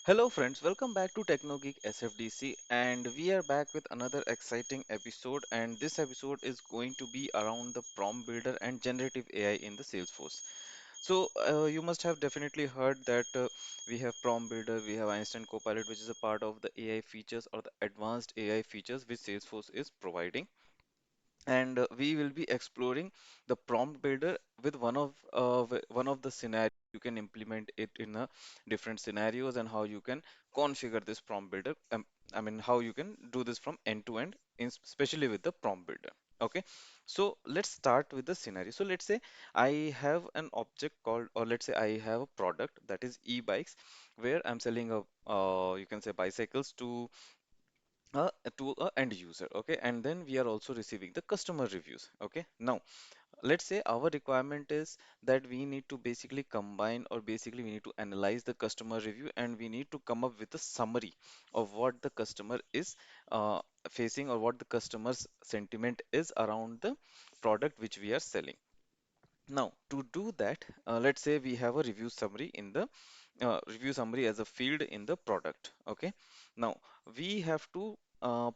Hello, friends. Welcome back to TechnoGeek SFDC, and we are back with another exciting episode. And this episode is going to be around the prompt builder and generative AI in the Salesforce. You must have definitely heard that we have prompt builder, we have Einstein Copilot, which is a part of the AI features or the advanced AI features which Salesforce is providing, and we will be exploring the prompt builder with one of the scenarios. You can implement it in different scenarios and how you can configure this prompt builder. I mean, how you can do this from end to end, especially with the prompt builder. Okay, so let's start with the scenario. So let's say I have an object called, or let's say I have a product that is e-bikes, where I'm selling you can say bicycles uh, to a end user. Okay, and then we are also receiving the customer reviews. Okay, now let's say our requirement is that we need to basically combine, or basically we need to analyze the customer review, and we need to come up with a summary of what the customer is uh, facing, or what the customer's sentiment is around the product which we are selling. Now, to do that, let's say we have a review summary in the review summary as a field in the product. Okay. Now, we have to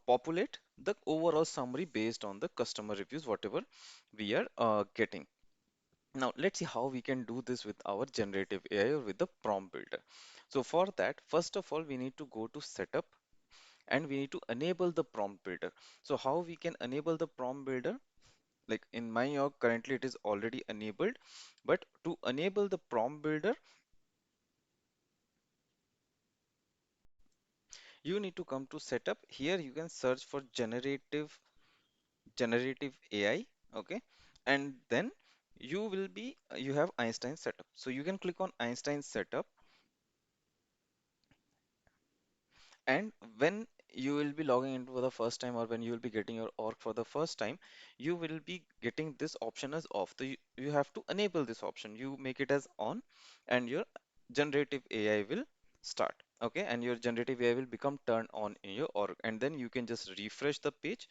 populate the overall summary based on the customer reviews, whatever we are getting. Now, let's see how we can do this with our generative AI or with the prompt builder. So for that, first of all, we need to go to setup and we need to enable the prompt builder. So how we can enable the prompt builder? Like in my org, currently it is already enabled, but to enable the prompt builder, you need to come to setup. Here you can search for generative AI. Okay, and then you have Einstein setup. So you can click on Einstein setup, and when you will be logging into for the first time, or when you will be getting your org for the first time, you will be getting this option as off. You have to enable this option. You make it as on, and your generative AI will start. Okay, and your generative AI will become turned on in your org, and then you can just refresh the page.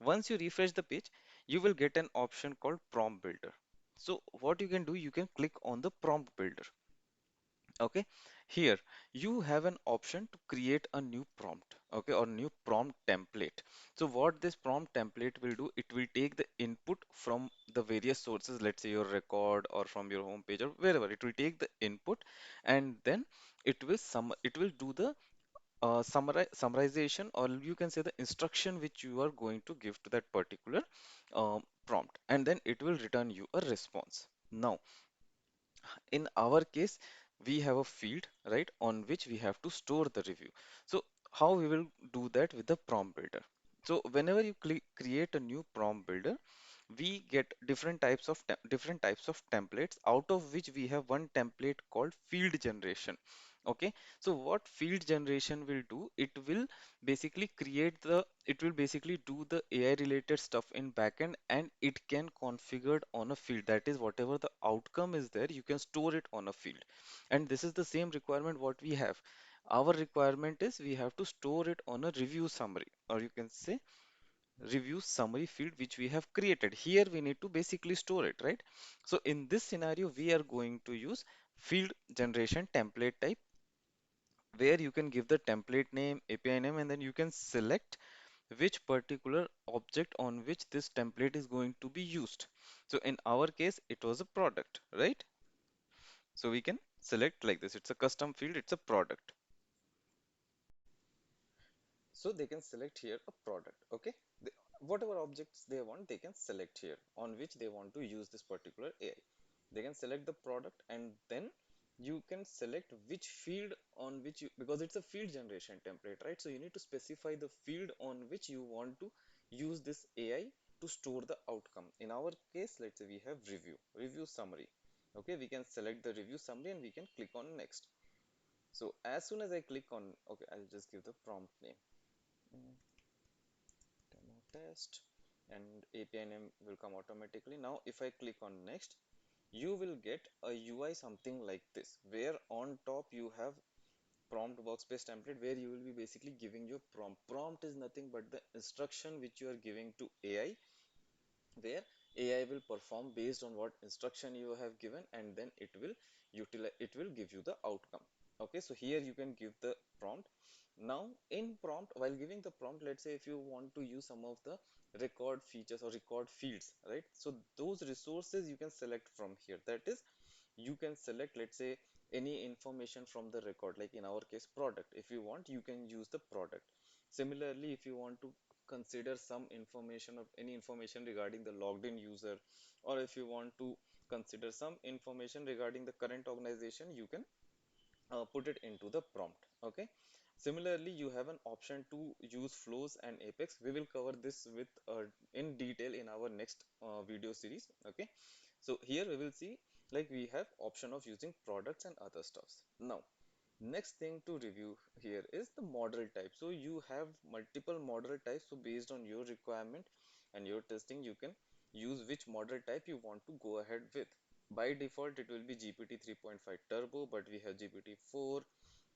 Once you refresh the page, you will get an option called prompt builder. So what you can do, you can click on the prompt builder. Okay, here you have an option to create a new prompt. Okay, or new prompt template. So what this prompt template will do, it will take the input from the various sources, let's say your record or from your home page or wherever. It will take the input, and then it will do the summarization, or you can say the instruction which you are going to give to that particular prompt, and then it will return you a response. Now, in our case, we have a field, right, on which we have to store the review. So how we will do that with the prompt builder? So whenever you create a new prompt builder, we get different types of templates, out of which we have one template called field generation. Okay, so what field generation will do, it will basically do the AI related stuff in backend, and it can configured on a field. That is, whatever the outcome is there, you can store it on a field. And this is the same requirement what we have. Our requirement is we have to store it on a review summary, or you can say review summary field which we have created. Here we need to basically store it, right? So in this scenario, we are going to use field generation template type, where you can give the template name, API name, and then you can select which particular object on which this template is going to be used. So in our case, it was a product, right? So we can select like this. It's a custom field, it's a product. So they can select here a product, okay? Whatever objects they want, they can select here on which they want to use this particular AI. They can select the product, and then you can select which field on which you, because it's a field generation template, right? So you need to specify the field on which you want to use this AI to store the outcome. In our case, let's say we have review summary. Okay, we can select the review summary and we can click on next. So as soon as I click on, okay, I'll just give the prompt name. Mm, demo test, and API name will come automatically. Now, if I click on next, you will get a UI something like this, where on top you have prompt workspace template, where you will be basically giving your prompt. Prompt is nothing but the instruction which you are giving to AI, where AI will perform based on what instruction you have given, and then it will give you the outcome. Okay, so here you can give the prompt. Now in prompt, while giving the prompt, let's say if you want to use some of the record features or record fields, right? So those resources you can select from here. That is, you can select, let's say, any information from the record, like in our case product. If you want, you can use the product. Similarly, if you want to consider some information of any information regarding the logged in user, or if you want to consider some information regarding the current organization, you can put it into the prompt. Okay, similarly you have an option to use flows and apex. We will cover this with in detail in our next video series. Okay, so here we will see, like, we have option of using products and other stuffs. Now next thing to review here is the model type. So you have multiple model types, so based on your requirement and your testing, you can use which model type you want to go ahead with. By default it will be GPT 3.5 Turbo, but we have GPT 4,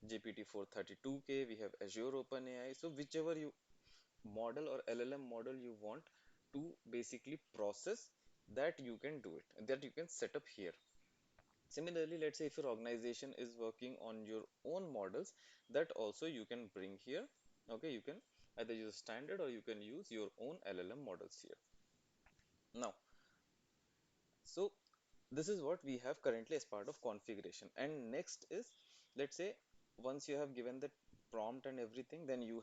GPT 432K, we have Azure OpenAI. So whichever you model or LLM model you want to basically process, that you can do it, that you can set up here. Similarly, let's say if your organization is working on your own models, that also you can bring here. Okay, you can either use standard or you can use your own LLM models here. Now, so this is what we have currently as part of configuration. And next is, let's say, once you have given the prompt and everything, then you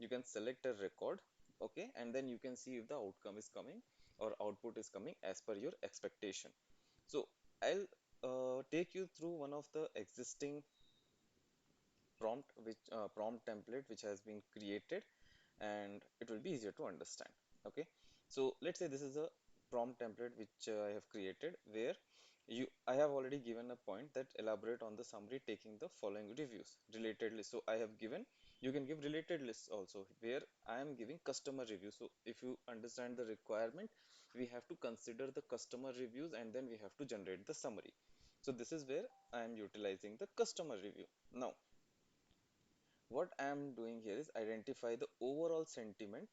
can select a record. Okay, and then you can see if the outcome is coming or output is coming as per your expectation. So I'll take you through one of the existing prompt template which has been created, and it will be easier to understand. Okay, so let's say this is a prompt template which I have created, where I have already given a point that elaborate on the summary taking the following reviews related list. So I have given, you can give related lists also, where I am giving customer reviews. So if you understand the requirement, we have to consider the customer reviews and then we have to generate the summary. So this is where I am utilizing the customer review. Now what I am doing here is identify the overall sentiment.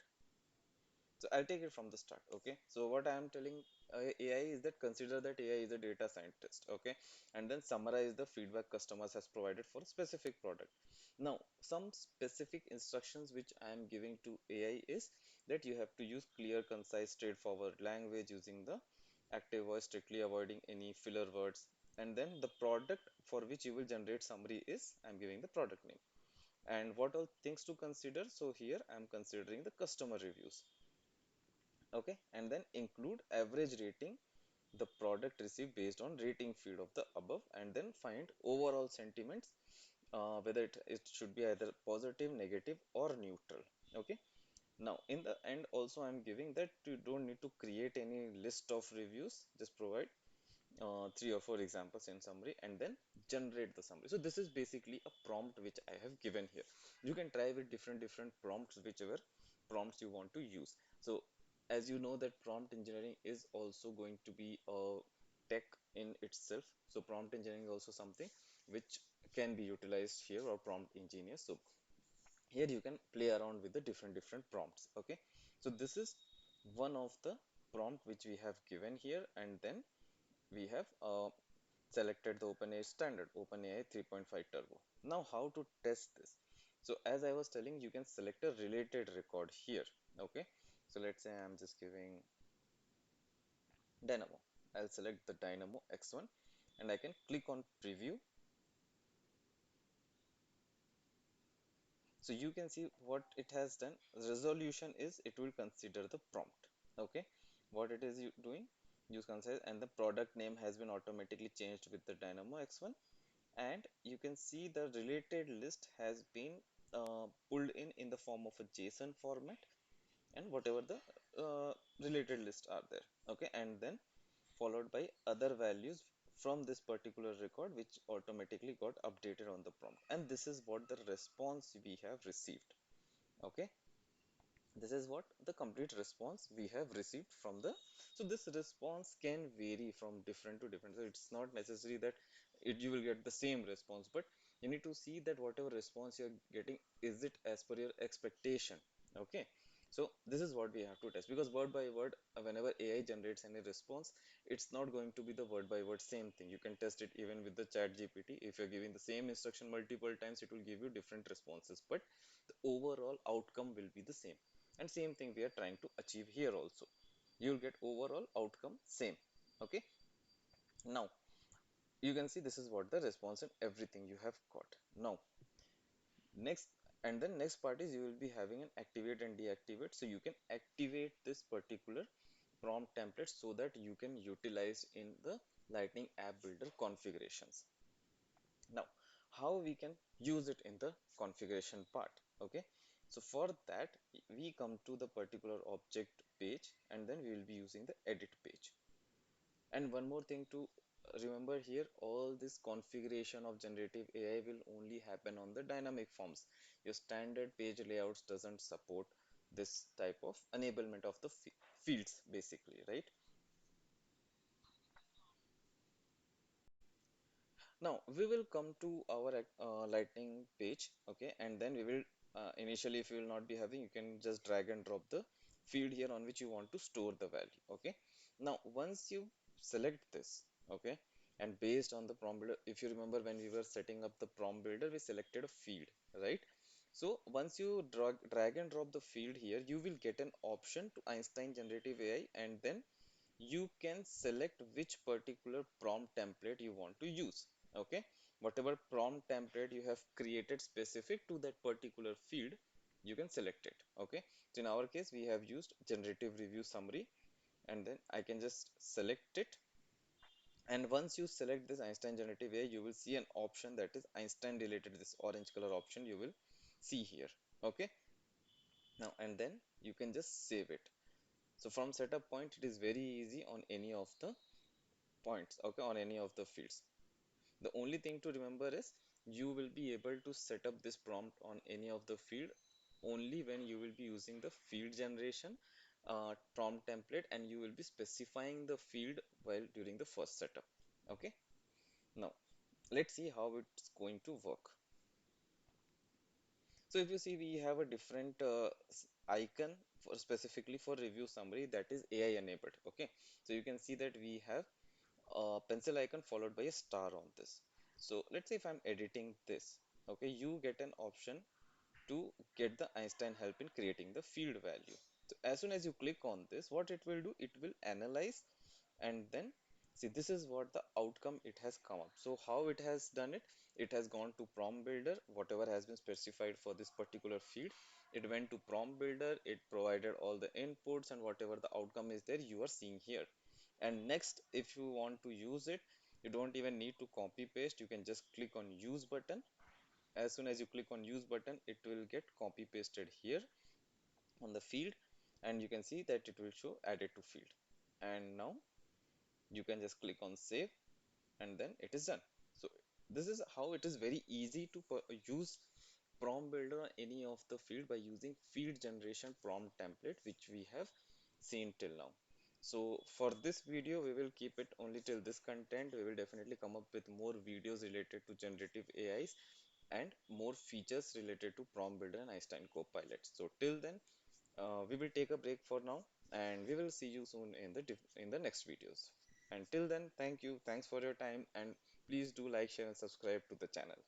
So I'll take it from the start. Okay, so what I am telling AI is that consider that AI is a data scientist. Okay, and then summarize the feedback customers has provided for a specific product. Now some specific instructions which I am giving to AI is that you have to use clear, concise, straightforward language using the active voice, strictly avoiding any filler words. And then the product for which you will generate summary is, I'm giving the product name. And what all things to consider, so here I'm considering the customer reviews. Okay, and then include average rating the product received based on rating feed of the above, and then find overall sentiments, whether it should be either positive, negative or neutral. Okay, now in the end also I'm giving that you don't need to create any list of reviews, just provide 3 or 4 examples in summary and then generate the summary. So this is basically a prompt which I have given here. You can try with different prompts, whichever prompts you want to use. So as you know that prompt engineering is also going to be a tech in itself. So prompt engineering is also something which can be utilized here, or prompt engineers. So here you can play around with the different prompts. Okay, so this is one of the prompt which we have given here, and then we have selected the OpenAI standard, OpenAI 3.5 Turbo. Now, how to test this? So, as I was telling, you can select a related record here. Okay, so let's say I'm just giving Dynamo. I'll select the Dynamo X1 and I can click on preview. So, you can see what it has done. Resolution is it will consider the prompt. Okay, what it is doing, use consider, and the product name has been automatically changed with the Dynamo X1, and you can see the related list has been pulled in the form of a JSON format, and whatever the related list are there. Okay, and then followed by other values from this particular record which automatically got updated on the prompt, and this is what the response we have received. Okay, this is what the complete response we have received from the, so this response can vary from different to different. So it's not necessary that you will get the same response, but you need to see that whatever response you're getting, is it as per your expectation. Okay, So this is what we have to test, because word by word, whenever AI generates any response, it's not going to be the word by word same thing. You can test it even with the chat GPT. If you're giving the same instruction multiple times, it will give you different responses, but the overall outcome will be the same. And same thing we are trying to achieve here also. You'll get overall outcome same. Okay. Now you can see this is what the response and everything you have got. Now next, and then next part is you will be having an activate and deactivate, so you can activate this particular prompt template so that you can utilize in the Lightning App Builder configurations. Now, how we can use it in the configuration part? Okay, so for that we come to the particular object page, and then we will be using the edit page. And one more thing to remember here, all this configuration of generative AI will only happen on the dynamic forms. Your standard page layouts doesn't support this type of enablement of the fields basically, right? Now we will come to our lightning page, okay, and then we will initially, if you will not be having, you can just drag and drop the field here on which you want to store the value, okay. Now once you select this, okay, and based on the prompt builder, if you remember when we were setting up the prompt builder, we selected a field, right? So once you drag and drop the field here, you will get an option to Einstein Generative AI, and then you can select which particular prompt template you want to use. Okay, whatever prompt template you have created specific to that particular field, you can select it. Okay, so in our case we have used generative review summary, and then I can just select it. And once you select this Einstein generative AI, you will see an option that is Einstein related, this orange color option you will see here. Okay, now and then you can just save it. So from setup point, it is very easy on any of the points, okay, on any of the fields. The only thing to remember is you will be able to set up this prompt on any of the field only when you will be using the field generation prompt template, and you will be specifying the field while during the first setup. Okay, now let's see how it's going to work. So if you see, we have a different icon for specifically for review summary, that is AI enabled. Okay, so you can see that we have a pencil icon followed by a star on this. So let's say if I'm editing this, okay, you get an option to get the Einstein help in creating the field value. So as soon as you click on this, what it will do, it will analyze, and then see, this is what the outcome it has come up. So how it has done it, it has gone to prompt builder, whatever has been specified for this particular field, it went to prompt builder, it provided all the inputs, and whatever the outcome is there, you are seeing here. And next, if you want to use it, you don't even need to copy paste, you can just click on use button. As soon as you click on use button, it will get copy pasted here on the field, and you can see that it will show added to field. And now you can just click on save, and then it is done. So this is how it is very easy to use prompt builder on any of the field by using field generation prompt template, which we have seen till now. So for this video, we will keep it only till this content. We will definitely come up with more videos related to generative AIs and more features related to prompt builder and Einstein Copilot. So till then, we will take a break for now, and we will see you soon in the next videos. Until then, thank you, thanks for your time, and please do like, share, and subscribe to the channel.